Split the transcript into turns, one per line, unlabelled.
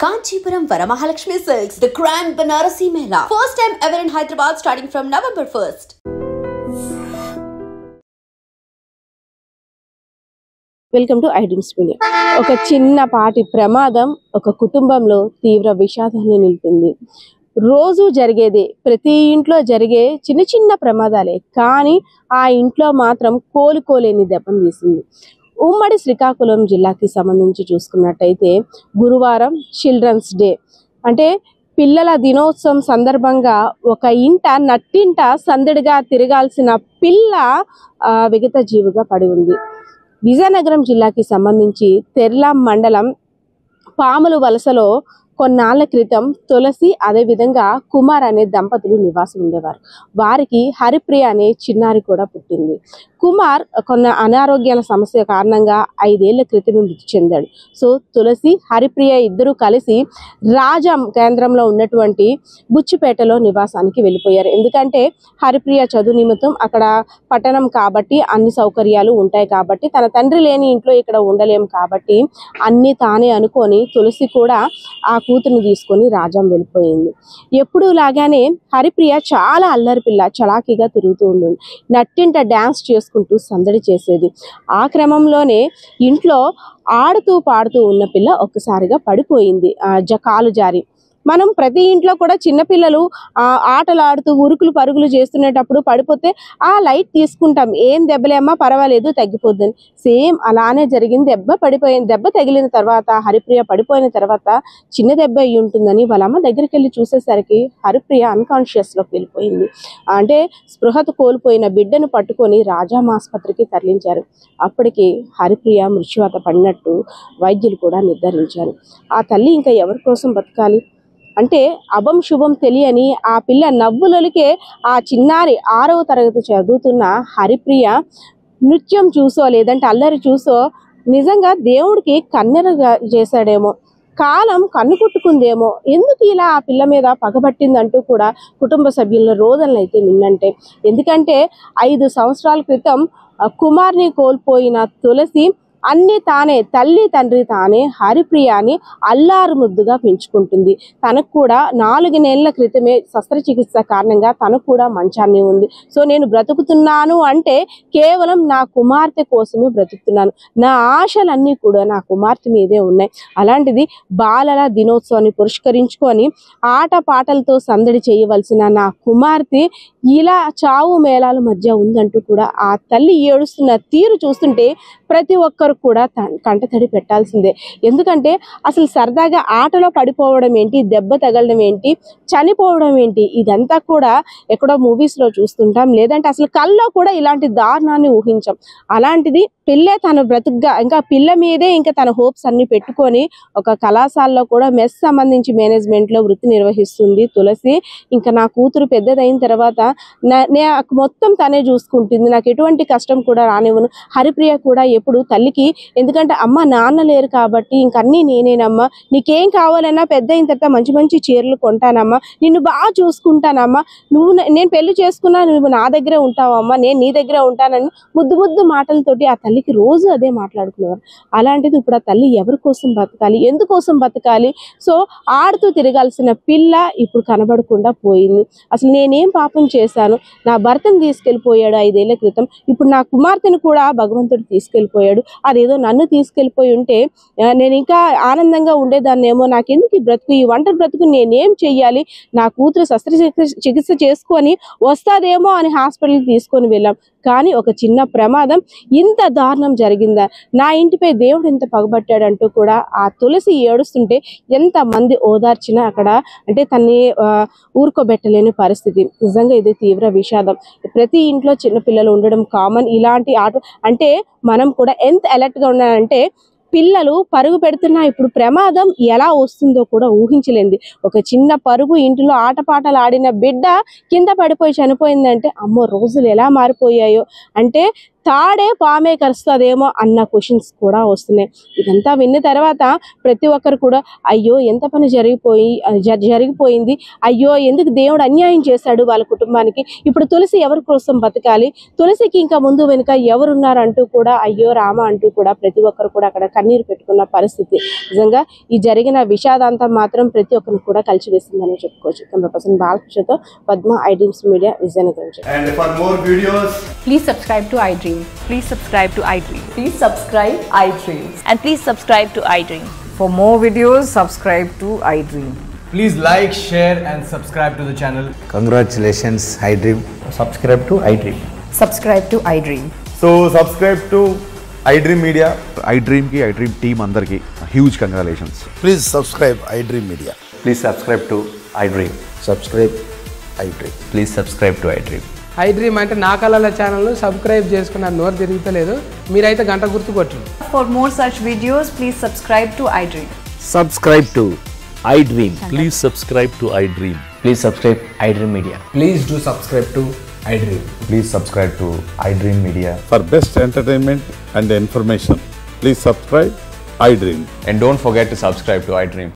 Kanchipuram Varamahalakshmi Silks, the Grand Banarasi Mela. First time ever in Hyderabad starting from November 1st.
Welcome to iDreams media. ఒక చిన్నపాటి ప్రమాదం ఒక కుటుంబంలో తీవ్ర విషాదాన్ని నిలిపింది. రోజు జరిగేదే, ప్రతి ఇంట్లో జరిగే చిన్న చిన్న ప్రమాదాలే, కానీ ఆ ఇంట్లో మాత్రం కోలుకోలేని దెబ్బను తీసింది. ఉమ్మడి శ్రీకాకుళం జిల్లాకి సంబంధించి చూసుకున్నట్టయితే గురువారం చిల్డ్రన్స్ డే అంటే పిల్లల దినోత్సవం సందర్భంగా ఒక ఇంట నట్టింట సందడిగా తిరగాల్సిన పిల్ల విగత జీవిగా పడి ఉంది. విజయనగరం జిల్లాకి సంబంధించి తెర్లాం మండలం పాముల వలసలో కొన్నాళ్ల క్రితం తులసి అదేవిధంగా కుమార్ అనే దంపతులు నివాసం ఉండేవారు. వారికి హరిప్రియ అనే చిన్నారి కూడా పుట్టింది. కుమార్ కొన్ని అనారోగ్యాల సమస్య కారణంగా 5 ఏళ్ల క్రితమే మృతి చెందాడు. సో తులసి హరిప్రియ ఇద్దరు కలిసి రాజం కేంద్రంలో ఉన్నటువంటి బుచ్చిపేటలో నివాసానికి వెళ్ళిపోయారు. ఎందుకంటే హరిప్రియ చదువు నిమిత్తం అక్కడ పట్టణం కాబట్టి అన్ని సౌకర్యాలు ఉంటాయి కాబట్టి, తన తండ్రి లేని ఇంట్లో ఇక్కడ ఉండలేం కాబట్టి అన్ని తానే అనుకొని తులసి కూడా ఆ కూతుర్ని తీసుకొని రాజం వెళ్ళిపోయింది. ఎప్పుడు లాగానే హరిప్రియ చాలా అల్లరి పిల్ల, చలాకీగా తిరుగుతూ ఉంటుంది. నట్టింట డ్యాన్స్ చేసుకుంటూ సందడి చేసేది. ఆ క్రమంలోనే ఇంట్లో ఆడుతూ పాడుతూ ఉన్న పిల్ల ఒక్కసారిగా పడిపోయింది, కాలు జారి. మనం ప్రతి ఇంట్లో కూడా చిన్నపిల్లలు ఆటలు ఆడుతూ ఉరుకులు పరుగులు చేస్తున్నప్పుడు పడిపోతే ఆ లైట్ తీసుకుంటాం, ఏం దెబ్బలేమ్మా పర్వాలేదు తగ్గిపోద్దని. సేమ్ అలానే జరిగింది. దెబ్బ తగిలిన తర్వాత హరిప్రియ పడిపోయిన తర్వాత చిన్న దెబ్బ అయ్యి ఉంటుందని వాళ్ళ అమ్మ దగ్గరికి వెళ్ళి చూసేసరికి హరిప్రియ అన్కాన్షియస్లోకి వెళ్ళిపోయింది. అంటే స్పృహత కోల్పోయిన బిడ్డను పట్టుకొని రాజాం ఆసుపత్రికి తరలించారు. అప్పటికి హరిప్రియ మృత్యువాత పడినట్టు వైద్యులు కూడా నిర్ధారించారు. ఆ తల్లి ఇంకా ఎవరి కోసం బతకాలి అంటే అభం శుభం తెలియని ఆ పిల్ల నవ్వులకే ఆ చిన్నారి 6వ తరగతి చదువుతున్న హరిప్రియ నృత్యం చూసో లేదంటే అల్లరి చూసో నిజంగా దేవుడికి కన్నెరగా చేశాడేమో, కాలం కన్ను కుట్టుకుందేమో, ఎందుకు ఇలా ఆ పిల్ల మీద పగబట్టిందంటూ కూడా కుటుంబ సభ్యుల రోదనలు అయితే నిన్నంటే. ఎందుకంటే 5 సంవత్సరాల క్రితం కుమార్ని కోల్పోయిన తులసి అన్ని తానే, తల్లి తండ్రి తానే హరిప్రియాని అల్లారు ముద్దుగా పెంచుకుంటుంది. తనకు కూడా 4 నెలల క్రితమే శస్త్రచికిత్స కారణంగా తనకు కూడా మంచాన్ని ఉంది. సో నేను బ్రతుకుతున్నాను అంటే కేవలం నా కుమార్తె కోసమే బ్రతుకుతున్నాను, నా ఆశలన్నీ కూడా నా కుమార్తె మీదే ఉన్నాయి. అలాంటిది బాలల దినోత్సవాన్ని పురస్కరించుకొని ఆట పాటలతో సందడి చేయవలసిన నా కుమార్తె ఇలా చావు మేళాల మధ్య ఉందంటూ కూడా ఆ తల్లి ఏడుస్తున్న తీరు చూస్తుంటే ప్రతి ఒక్కరు కూడా కంటతడి పెట్టాల్సిందే. ఎందుకంటే అసలు సరదాగా ఆటలో పడిపోవడం ఏంటి, దెబ్బ తగలడం ఏంటి, చనిపోవడం ఏంటి, ఇదంతా కూడా ఎక్కడో మూవీస్లో చూస్తుంటాం, లేదంటే అసలు కల్లో కూడా ఇలాంటి దారుణాన్ని ఊహించాం. అలాంటిది పిల్లే తన బ్రతుకుగా ఇంకా పిల్ల మీదే ఇంకా తన హోప్స్ అన్ని పెట్టుకొని ఒక కళాశాలలో కూడా మెస్ సంబంధించి మేనేజ్మెంట్లో వృత్తి నిర్వహిస్తుంది తులసి. ఇంకా నా కూతురు పెద్దదైన తర్వాత మొత్తం తనే చూసుకుంటుంది, నాకు ఎటువంటి కష్టం కూడా రానివ్వను. హరిప్రియ కూడా ఎప్పుడు తల్లికి, ఎందుకంటే అమ్మ నాన్న లేరు కాబట్టి ఇంకన్నీ నేనేనమ్మా, నీకేం కావాలన్నా పెద్ద అయిన తర్వాత మంచి మంచి చీరలు కొంటానమ్మా, నిన్ను బాగా చూసుకుంటానమ్మా, నేను పెళ్లి చేసుకున్నా నువ్వు నా దగ్గరే ఉంటావమ్మా, నేను నీ దగ్గరే ఉంటానని ముద్దు ముద్దు మాటలతోటి ఆ తల్లికి రోజు అదే మాట్లాడుకునేవారు. అలాంటిది ఇప్పుడు ఆ తల్లి ఎవరి కోసం బతకాలి, ఎందుకోసం బతకాలి? సో ఆడుతూ తిరగాల్సిన పిల్ల ఇప్పుడు కనబడకుండా పోయింది. అసలు నేనేం పాపం చేశాను, నా భర్తను తీసుకెళ్ళిపోయాడు 5 ఏళ్ల క్రితం, ఇప్పుడు నా కుమార్తెను కూడా భగవంతుడు తీసుకెళ్ళిపోయాడు, అదేదో నన్ను తీసుకెళ్ళిపోయి ఉంటే నేను ఇంకా ఆనందంగా ఉండేదాన్నేమో, నాకెందుకు ఈ బ్రతుకు, ఈ ఒంటరి బ్రతుకు నేనేం చెయ్యాలి, నా కూతురు శస్త్రచికిత్స చేసుకొని వస్తాదేమో అని హాస్పిటల్కి తీసుకొని వెళ్ళాం. కానీ ఒక చిన్న ప్రమాదం ఇంత దారుణం జరిగిందా, నా ఇంటిపై దేవుడు ఎంత పగబట్టాడంటూ కూడా ఆ తులసి ఏడుస్తుంటే ఎంతమంది ఓదార్చినా అక్కడ అంటే తన్ని ఊరుకోబెట్టలేని పరిస్థితి. నిజంగా ఇది తీవ్ర విషాదం. ప్రతి ఇంట్లో చిన్నపిల్లలు ఉండడం కామన్. ఇలాంటి అంటే మనం కూడా ఎంత అలర్ట్గా ఉన్నామంటే పిల్లలు పరుగు పెడుతున్నా ఇప్పుడు ప్రమాదం ఎలా వస్తుందో కూడా ఊహించలేంది. ఒక చిన్న పరుగు ఇంటిలో ఆటపాటలు ఆడిన బిడ్డ కింద పడిపోయి చనిపోయిందంటే అమ్మో రోజులు ఎలా మారిపోయాయో. అంటే తాడే పామే కరుస్తుందేమో అన్న క్వశ్చన్స్ కూడా వస్తున్నాయి. ఇదంతా విన్న తర్వాత ప్రతి ఒక్కరు కూడా అయ్యో ఎంత పని జరిగిపోయింది, అయ్యో ఎందుకు దేవుడు అన్యాయం చేశాడు వాళ్ళ కుటుంబానికి, ఇప్పుడు తులసి ఎవరి కోసం బతకాలి, తులసికి ఇంకా ముందు వెనుక ఎవరున్నారు అంటూ కూడా అయ్యో రామ అంటూ కూడా ప్రతి ఒక్కరు కూడా అక్కడ కన్నీరు పెట్టుకున్న పరిస్థితి. నిజంగా ఈ జరిగిన విషాదాంతం మాత్రం ప్రతి ఒక్కరిని కూడా కలిసివేసిందని చెప్పుకోవచ్చు. కెమెరా పర్సన్ బాలకృష్ణతో Padma, iDreams media, Vizianagaram.
And for more videos,
please subscribe to iDream.
Please subscribe to iDream.
Please subscribe iDreams.
And please subscribe to iDream.
For more videos, subscribe to iDream.
please like, share and subscribe to the channel.
Congratulations, iDream.
Subscribe to iDream.
Subscribe to iDream.
So subscribe to iDream Media.
iDream ki iDream team andarki huge congratulations.
Please subscribe iDream Media.
Please subscribe to iDream.
Subscribe iDream.
Please subscribe to iDream.
iDream అంటే నా కళల ఛానల్ను subscribe చేసుకున్నారు, నోరు తిరుగుతలేదు, మీరైతే గంట గుర్తు కొట్టండి.
For more such videos, please subscribe to iDream.
Subscribe to iDream. Please subscribe to iDream. Please subscribe iDream Media.
Please do subscribe to iDream.
Please subscribe to iDream Media.
For best entertainment and information, please subscribe iDream.
And don't forget to subscribe to iDream.